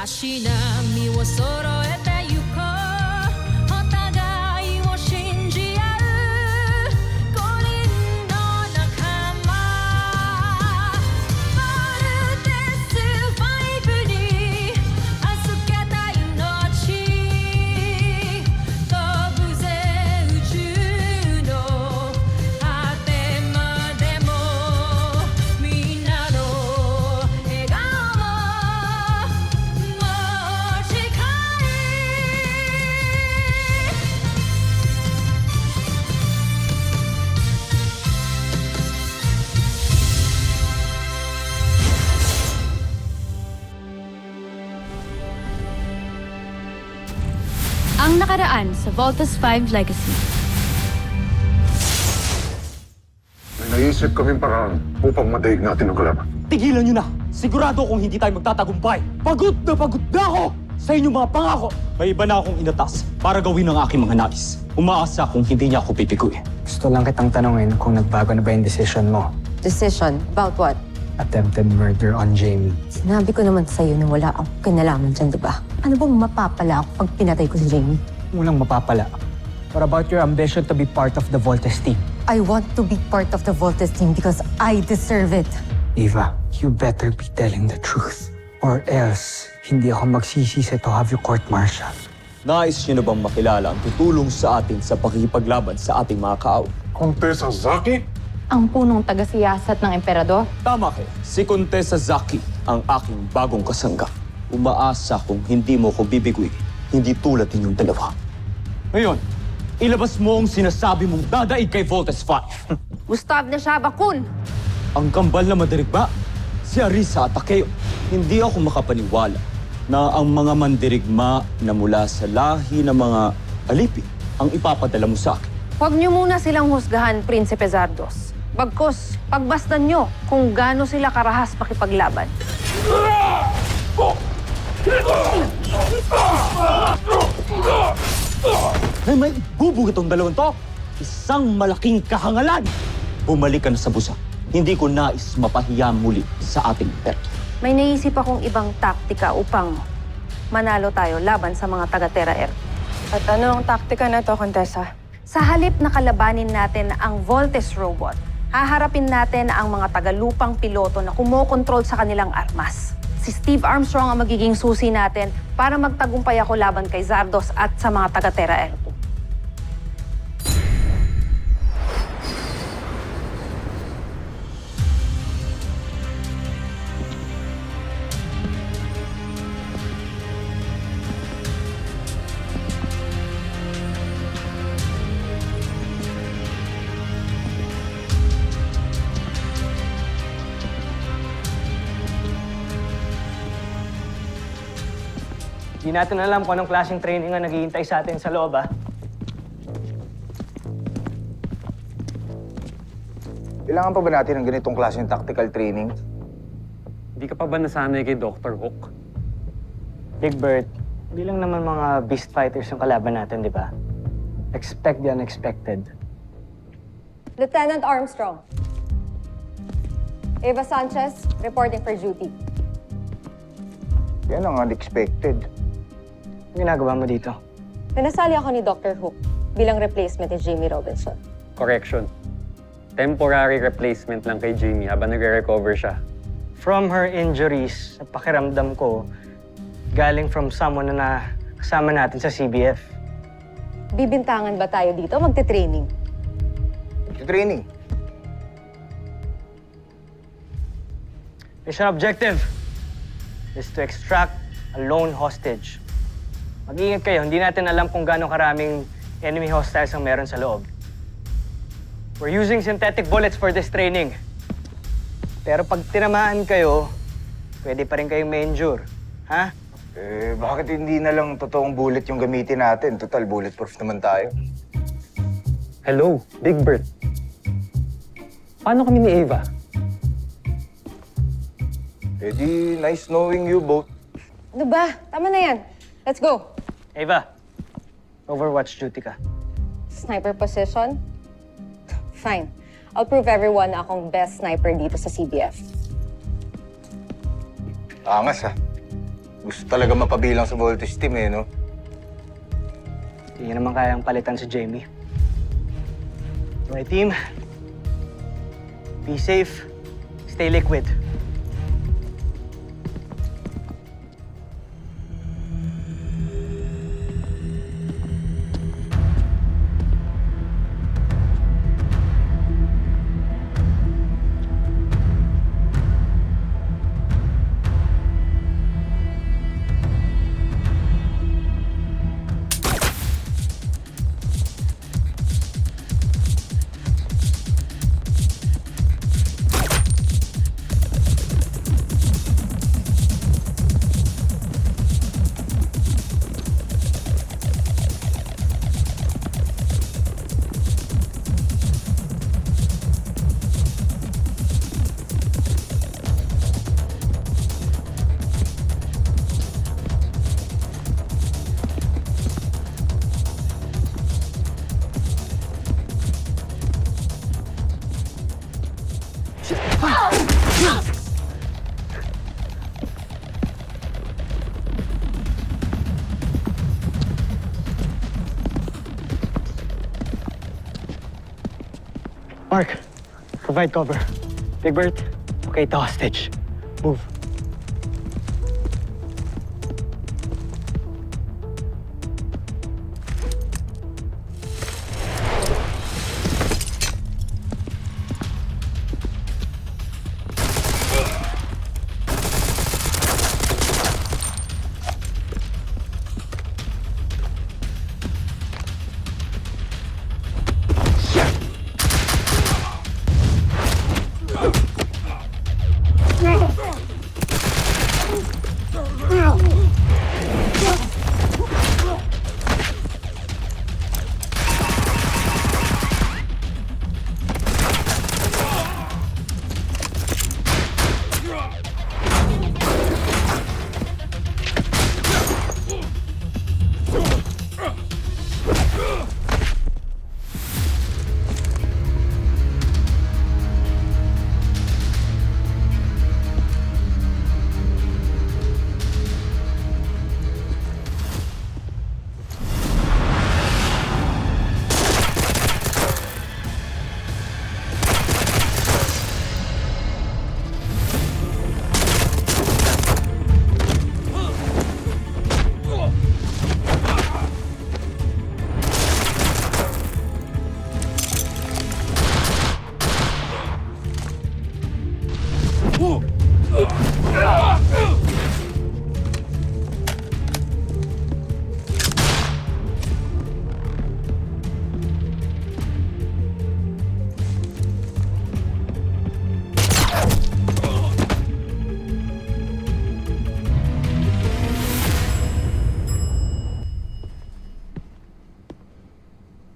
足並みを揃えてゆこうお互いを信じ合う五人の仲間ボルテス5に預けた命飛ぶぜ宇宙の果てまでもみんなの笑顔も近いAng nakaraan sa Voltes 5 Legacy. May naisip kaming paraan upang madaig natin ang kalaban. Tigilan nyo na! Sigurado kung hindi tayo magtatagumpay. Pagod na ako sa inyong mga pangako. May iba na akong inatas para gawin ang aking mga nais. Umaasa kung hindi niya ako pipiguin. Gusto lang kitang tanongin kung nagbago na ba yung decision mo. Decision? About what? Attempted murder on Jamie. Sinabi ko naman sa'yo na wala akong kinalaman dyan, diba? Ano bang mapapala ako pag pinatay ko si Jamie? Walang mapapala. What about your ambition to be part of the Voltes team? I want to be part of the Voltes team because I deserve it. Eva, you better be telling the truth. Or else, hindi ako magsisisi to have you court-martial. Nais niyo na bang makilala ang tutulong sa atin sa pakikipaglaban sa ating mga kaaway? Contessa Zaki? Ang punong taga-siyasat ng emperador. Tama kayo. Si Contessa Zaki ang aking bagong kasangga. Umaasa kung hindi mo ko bibiguin, hindi tulad ninyong dalawa. Ngayon, ilabas mo ang sinasabi mong dadaig kay Voltes 5. Gustav na siya, Bakun! Ang kambal na madirigma, si Arisa at Takeo. Hindi ako makapaniwala na ang mga mandirigma na mula sa lahi ng mga alipin ang ipapadala mo sa akin. Huwag niyo muna silang husgahan, Prinsipe Zardos. Bagkus, pagbastan niyo kung gaano sila karahas makipaglaban. May bubog itong dalawang to. Isang malaking kahangalan. Bumalik ka na sa busa. Hindi ko nais mapahiya muli sa ating perto. May naisip akong ibang taktika upang manalo tayo laban sa mga taga-Terra Air. At ano ang taktika na to, Contessa? Sa halip na kalabanin natin ang Voltes robot, haharapin natin ang mga tagalupang piloto na kumokontrol sa kanilang armas. Si Steve Armstrong ang magiging susi natin para magtagumpay ako laban kay Zardos at sa mga taga-Terra Air. Di natin alam kung anong klaseng training ang naghihintay sa atin sa loob, ah. Kailangan pa ba natin ng ganitong klaseng tactical training? Hindi ka pa ba nasanay kay Dr. Hook? Big Bird, bilang naman mga beast fighters yung kalaban natin, di ba? Expect the unexpected. Lieutenant Armstrong. Eva Sanchez, reporting for duty. Yan ang unexpected. Ang ginagawa mo dito? Pinasali ako ni Dr. Hook bilang replacement ni Jamie Robinson. Correction. Temporary replacement lang kay Jamie habang nagre-recover siya. From her injuries, at pakiramdam ko, galing from someone na kasama natin sa CBF. Bibintangan ba tayo dito? Magte-training. Training. Mission objective is to extract a lone hostage. Mag-iingat kayo, hindi natin alam kung gaano karaming enemy hostiles ang meron sa loob. We're using synthetic bullets for this training. Pero pag tinamaan kayo, pwede pa rin kayong ma-injure. Ha? Bakit hindi na lang totoong bullet yung gamitin natin? Total, bulletproof naman tayo. Hello, Big Bird. Paano kami ni Eva? Di nice knowing you both. Ano ba? Tama na yan. Let's go. Eva, overwatch duty ka. Sniper position? Fine. I'll prove everyone na akong best sniper dito sa CBF. Angas, ha? Gusto talaga mapabilang sa Voltes team eh, no? Hindi niya naman kayang palitan si Jamie. Okay, team. Be safe. Stay liquid. Mark, provide cover. Big Bert, okay, the hostage. Move.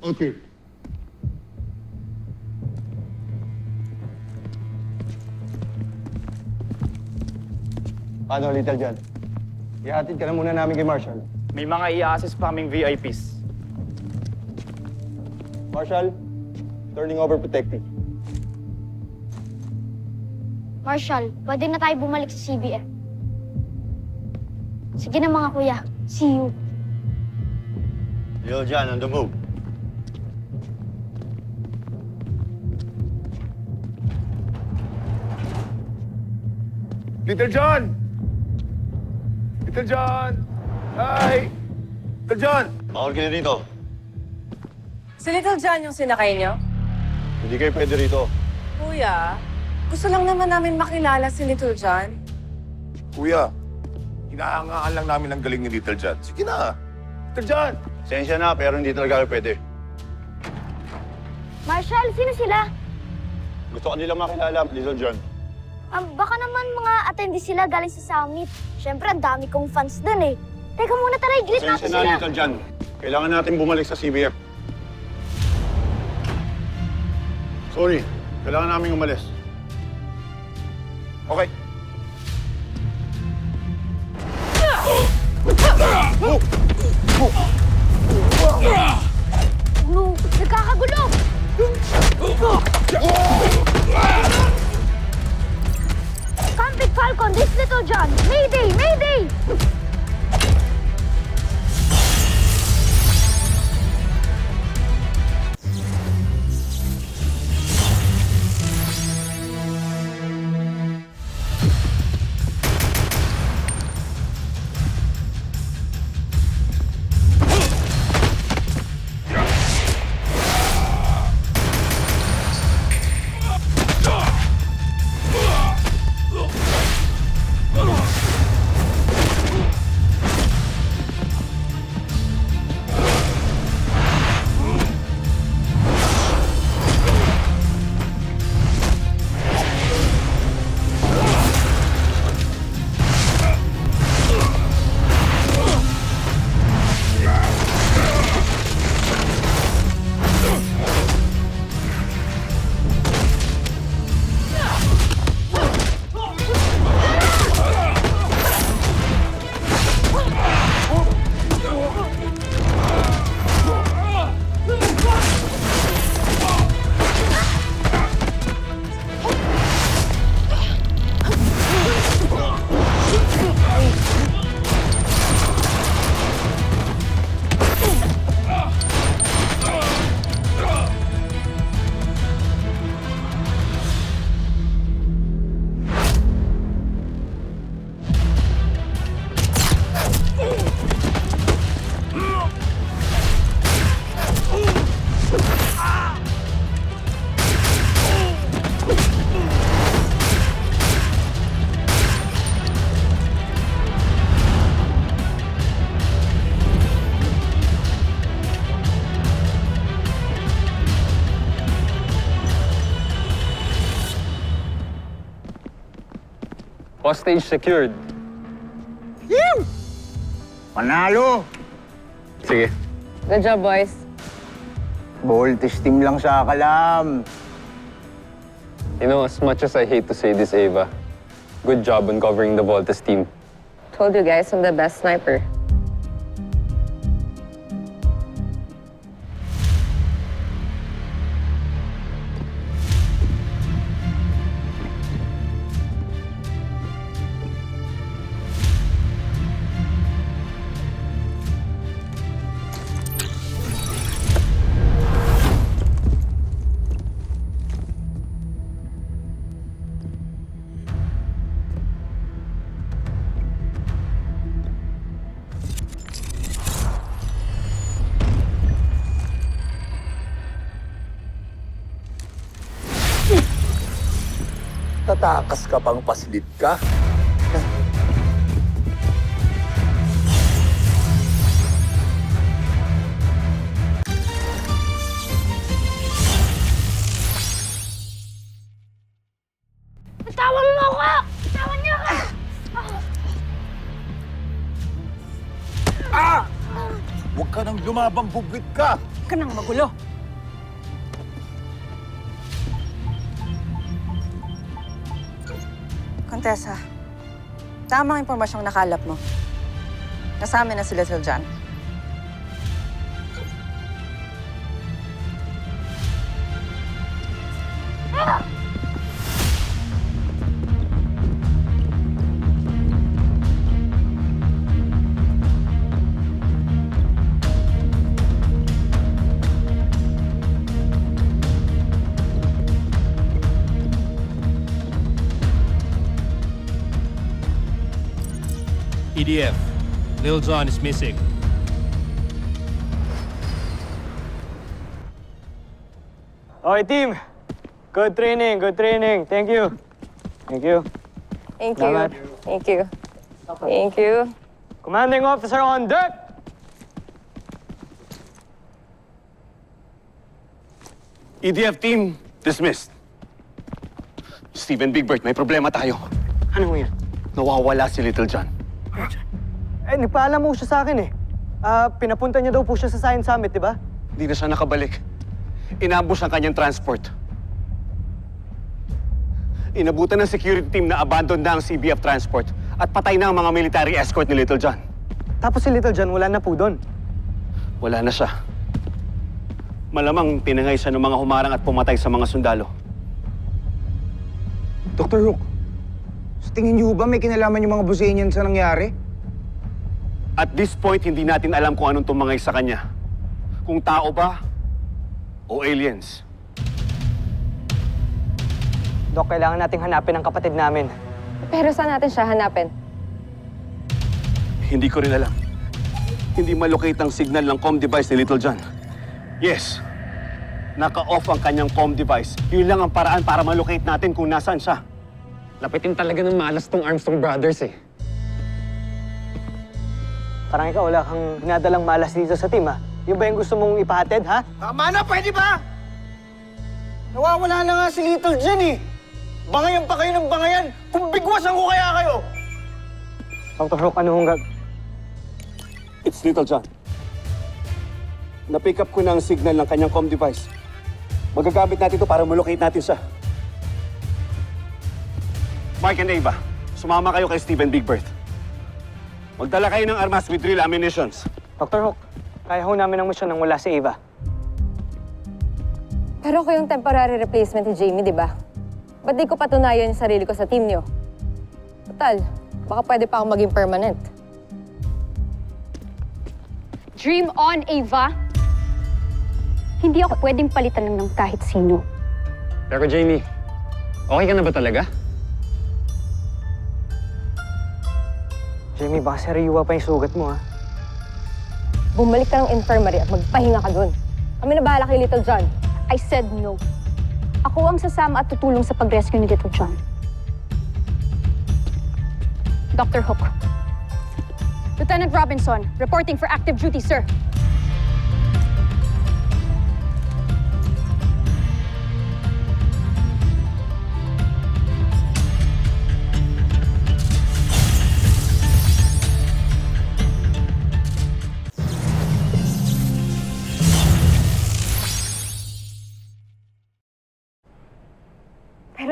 Okay. Paano, Little John? Ihatid ka na muna namin kay Marshall. May mga i-assist pa kaming VIPs. Marshall, turning over protective. Marshall, pwede na tayo bumalik sa CBF. Sige na mga kuya. See you. Little John, on the move. Little John! Little John! Hi! Little John! Bawal ka na dito. Si Little John yung sinakay niyo? Hindi kayo pwede rito. Kuya, gusto lang naman namin makilala si Little John. Kuya, hinahangaan lang namin ang galing ni Little John. Sige na! Little John! Sensya na, pero hindi talaga pwede. Marshall, sino sila? Gusto ko nila makilala, Little John. Baka naman mga attendee sila galing sa summit. Siyempre, ang dami kong fans dun eh. Teka muna, tara, i-greet natin Sensya na, sila. Little John. Kailangan natin bumalik sa CBF. Sorry, kailangan namin umalis. Okay. No, nagkakagulo! Come, Big Falcon, this Little John! Mayday! Mayday! Hostage secured. Panalo! Sige. Good job, boys. Voltes team lang sa kalam. You know, as much as I hate to say this, Ava, good job on covering the Voltes team. Told you guys I'm the best sniper. Tatakas ka pang paslid ka. Bitawan mo ako! Bitawan niyo ako! Huwag ka nang lumabang, bugwit ka! Huwag ka nang magulo. Contessa, tamang impormasyong nakalap mo. Kasama na si Little John. EDF, Lil Jon is missing. Okay, team. Good training, good training. Thank you. Thank you. Thank you. Salamat. Thank you. Thank you. Commanding officer on deck! EDF team, dismissed. Steven Bigbert, may problema tayo. Ano yan? Nawawala si Little John. Eh, nagpaalam mo siya sa akin eh. Pinapunta niya daw po siya sa Science Summit, di ba? Hindi na siya nakabalik. Inambush ang kanyang transport. Inabutan ng security team na abandon na ang CBF transport at patay na ang mga military escort ni Little John. Tapos si Little John wala na po doon. Wala na siya. Malamang tinangay siya ng mga humarang at pumatay sa mga sundalo. Dr. Hook, sa tingin niyo ba may kinalaman yung mga Bosenian sa nangyari? At this point, hindi natin alam kung anong tumangay sa kanya. Kung tao ba o aliens. Dok, kailangan nating hanapin ang kapatid namin. Pero saan natin siya hanapin? Hindi ko rin alam. Hindi malocate ang signal ng comm device ni Little John. Yes, naka-off ang kanyang comm device. Yun lang ang paraan para malocate natin kung nasaan siya. Lapitin talaga ng malas tong Armstrong Brothers eh. Parang ikaw wala kang dinadalang malas dito sa team, ha? Yung ba yung gusto mong ipahatid, ha? Tama na, pwede ba? Nawawala na nga si Little John eh. Bangayan pa kayo ng bangayan. Kung bigwasan ko kaya kayo. Dr. Hook, ano hong It's Little John. Na-pick up ko na ang signal ng kanyang comm device. Magagamit natin ito para malocate natin siya. Mark and Ava, sumama kayo kay Steven Bigbert. Magdala kayo ng armas with real ammunitions. Dr. Hook, kaya ho namin ang misyon nang wala si Ava. Pero ako yung temporary replacement ni Jamie, di ba? Ba't di ko patunayan yung sarili ko sa team niyo? Total, baka pwede pa akong maging permanent. Dream on, Ava! Hindi ako pwedeng palitan ng kahit sino. Pero Jamie, okay ka na ba talaga? Jamie, baka sariwa pa yung sugat mo, ha? Bumalik ka ng infirmary at magpahinga ka dun. Kami na bahala kay Little John. I said no. Ako ang sasama at tutulong sa pag-rescue ni Little John. Dr. Hook. Lieutenant Robinson, reporting for active duty, sir.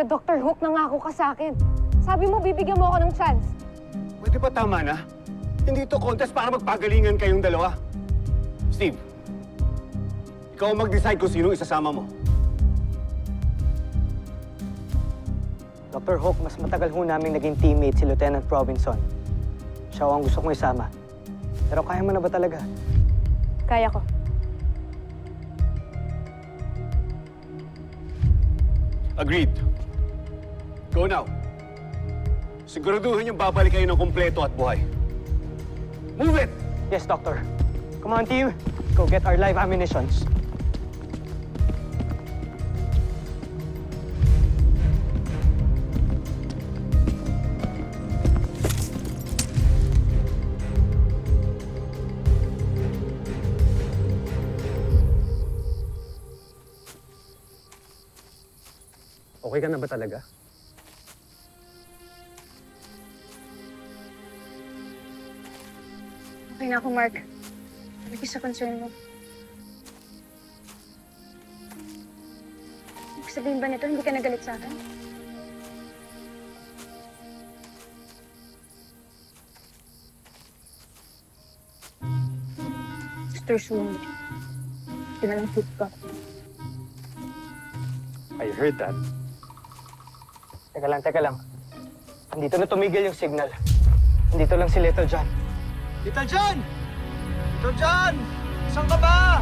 Dr. Hook, nangako ka sa akin. Sabi mo, bibigyan mo ako ng chance. Pwede ba tama na? Hindi ito contest para magpagalingan kayong dalawa. Steve, ikaw ang mag-decide kung sino isasama mo. Dr. Hook, mas matagal ho namin naging teammate si Lieutenant Robinson. Siya ho ang gusto kong isama. Pero kaya mo na ba talaga? Kaya ko. Agreed. Go now. Siguraduhin yung babalik kayo ng kumpleto at buhay. Move it! Yes, Doctor. Come on, team. Go get our live ammunitions. Okay ka na ba talaga? Okay na ako, Mark. Thank you sa concern mo. Ibig sabihin ba nito, hindi ka nagalit sa akin? Mr. Sumi, kinalang food ka. I heard that. Teka lang. Andito na tumigil yung signal. Andito lang si Little John. Little John! Little John! Saan ka ba?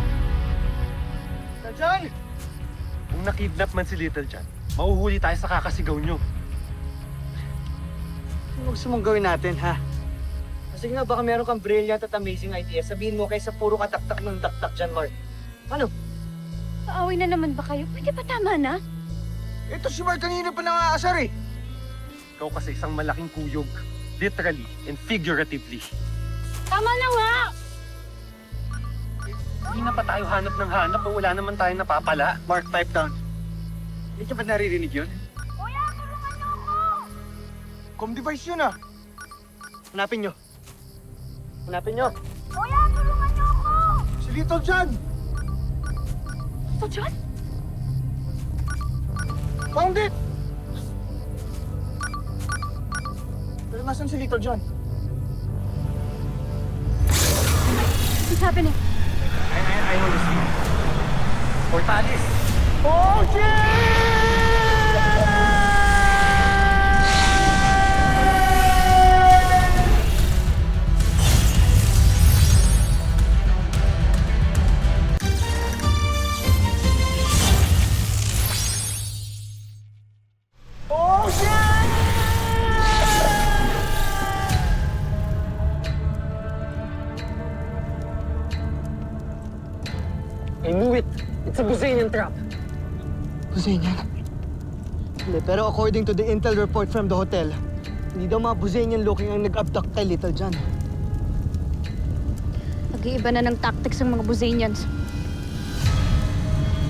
Little John! Kung nakidnap man si Little John, mauhuli tayo sa kakasigaw nyo. Ano gusto mong gawin natin, ha? Sige nga, baka meron kang brilliant at amazing idea. Sabihin mo kaysa puro kataktak ng taktak dyan, Mark. Ano? Paaway na naman ba kayo? Pwede ba tama na? Ito si Mark kanina pa nangaasar eh. Ikaw kasi isang malaking kuyog. Literally and figuratively. Tama na nga! Hindi na pa tayo hanap ng hanap o wala naman tayo napapala. Mark, type down. Hindi ka ba naririnig yun? Kuya, tulungan niyo ako! Com device yun ah. Hanapin nyo. Hanapin nyo. Kuya, tulungan niyo ako! Si Little John! Ito, John? Found it! Pero nasan si Little John? What's happening? I know this thing. Portalis! Oh, shit! I knew it! It's a Buzanian trap. Buzanian? Hindi, pero according to the intel report from the hotel, hindi daw mga Buzanian looking ang nag-abduct kay Little John. Nag-iiba na ng tactics ng mga Buzanians.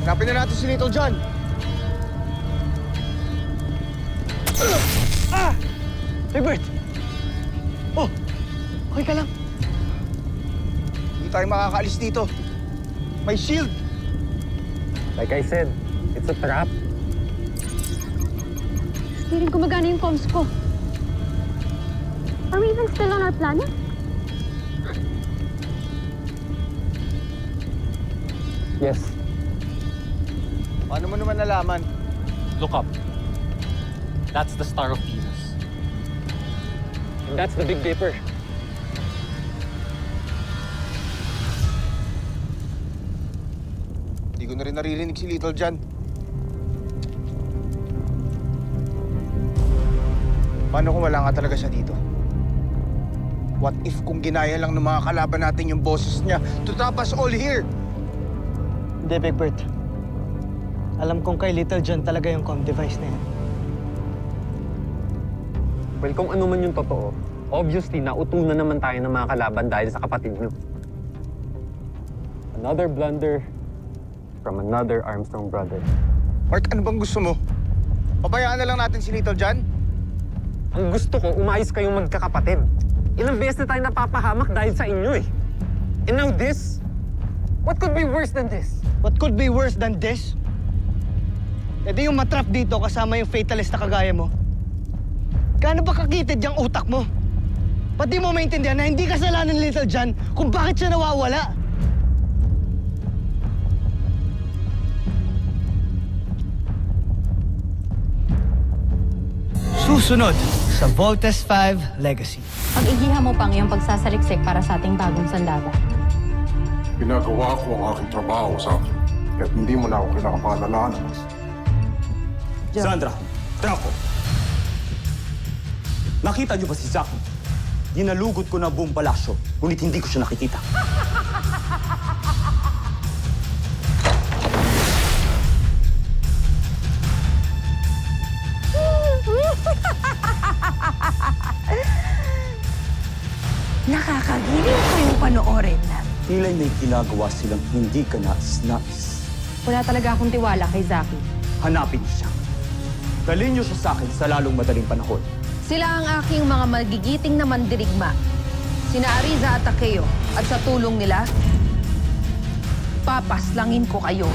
Hanapin na natin si Little John. Bert! Oh! Okay ka lang? Hindi tayo makakaalis dito. May shield! Like I said, it's a trap. Hindi rin gumagana yung comms ko. Are we even still on our planet? Yes. Paano mo naman nalaman? Look up. That's the Star of Venus. And that's the Big Dipper. Hindi ko na rin naririnig si Little John. Paano kung wala nga talaga siya dito? What if kung ginaya lang ng mga kalaban natin yung boses niya to trap us all here? Hindi, Big Bert. Alam kong kay Little John talaga yung comm device na yan. Well, kung ano man yung totoo, obviously nautunan naman tayo ng mga kalaban dahil sa kapatid niyo. Another blunder from another Armstrong brother. Mark, ano bang gusto mo? Pabayaan na lang natin si Little John? Ang gusto ko, umayos kayong magkakapatid. Ilang beses na tayo napapahamak dahil sa inyo eh. And now this? What could be worse than this? What could be worse than this? E di yung matrap dito kasama yung fatalist na kagaya mo. Gaano ba kakitid yung utak mo? Pati mo maintindihan na hindi kasalanan ni Little John kung bakit siya nawawala. Susunod sa Voltes 5 Legacy. Pag-igihan mo pang iyong pagsasaliksik para sa ating bagong sandata. Ginagawa ko ang aking trabaho sa akin. Kaya't hindi mo na ako kailangan paalalahanan. Sandra, Draco. Nakita niyo ba si Zaki? Ginalugod ko na buong palasyo, ngunit hindi ko siya nakikita. Nakakagiliw kayong panoorin na. Tila may ginagawa silang hindi ka nais-nais. Wala talaga akong tiwala kay Zaki. Hanapin niyo siya. Dalhin niyo siya sa akin sa lalong madaling panahon. Sila ang aking mga magigiting na mandirigma. Sina Ariza at Takeo. At sa tulong nila, papaslangin ko kayo.